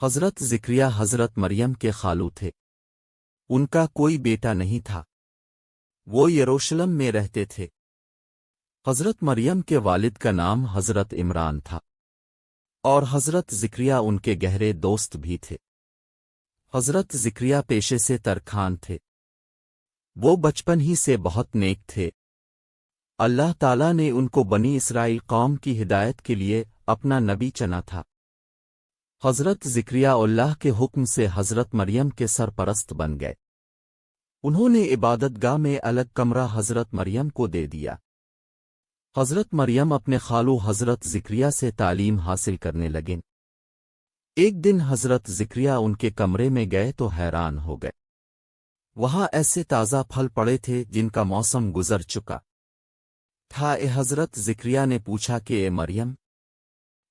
حضرت ذکریا حضرت مریم کے خالو تھے۔ ان کا کوئی بیٹا نہیں تھا۔ وہ یروشلم میں رہتے تھے۔ حضرت مریم کے والد کا نام حضرت عمران تھا، اور حضرت ذکریا ان کے گہرے دوست بھی تھے۔ حضرت ذکریا پیشے سے ترکھان تھے۔ وہ بچپن ہی سے بہت نیک تھے۔ اللہ تعالیٰ نے ان کو بنی اسرائیل قوم کی ہدایت کے لیے اپنا نبی چنا تھا۔ حضرت ذکریا اللہ کے حکم سے حضرت مریم کے سرپرست بن گئے۔ انہوں نے عبادت گاہ میں الگ کمرہ حضرت مریم کو دے دیا۔ حضرت مریم اپنے خالو حضرت ذکریا سے تعلیم حاصل کرنے لگیں۔ ایک دن حضرت ذکریا ان کے کمرے میں گئے تو حیران ہو گئے۔ وہاں ایسے تازہ پھل پڑے تھے جن کا موسم گزر چکا تھا۔ حضرت ذکریا نے پوچھا کہ اے مریم،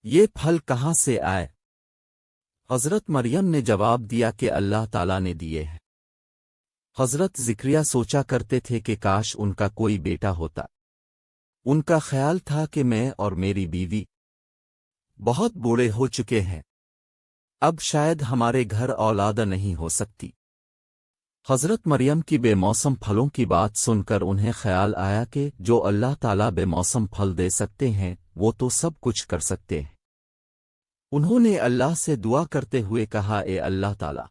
یہ پھل کہاں سے آئے؟ حضرت مریم نے جواب دیا کہ اللہ تعالیٰ نے دیے ہیں۔ حضرت ذکریا سوچا کرتے تھے کہ کاش ان کا کوئی بیٹا ہوتا۔ ان کا خیال تھا کہ میں اور میری بیوی بہت بوڑھے ہو چکے ہیں، اب شاید ہمارے گھر اولاد نہیں ہو سکتی۔ حضرت مریم کی بے موسم پھلوں کی بات سن کر انہیں خیال آیا کہ جو اللہ تعالیٰ بے موسم پھل دے سکتے ہیں وہ تو سب کچھ کر سکتے ہیں۔ انہوں نے اللہ سے دعا کرتے ہوئے کہا، اے اللہ تعالیٰ،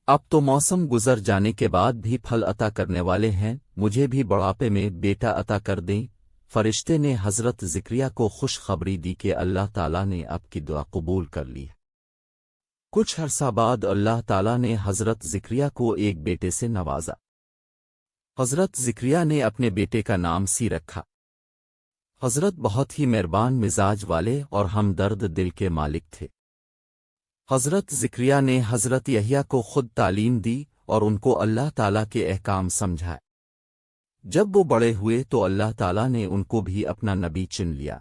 اب تو موسم گزر جانے کے بعد بھی پھل عطا کرنے والے ہیں، مجھے بھی بڑھاپے میں بیٹا عطا کر دیں۔ فرشتے نے حضرت ذکریا کو خوشخبری دی کہ اللہ تعالیٰ نے آپ کی دعا قبول کر لی۔ کچھ عرصہ بعد اللہ تعالیٰ نے حضرت ذکریا کو ایک بیٹے سے نوازا۔ حضرت ذکریا نے اپنے بیٹے کا نام سی رکھا۔ حضرت بہت ہی مہربان مزاج والے اور ہمدرد دل کے مالک تھے۔ حضرت ذکریا نے حضرت یحییٰ کو خود تعلیم دی اور ان کو اللہ تعالیٰ کے احکام سمجھائے۔ جب وہ بڑے ہوئے تو اللہ تعالیٰ نے ان کو بھی اپنا نبی چن لیا۔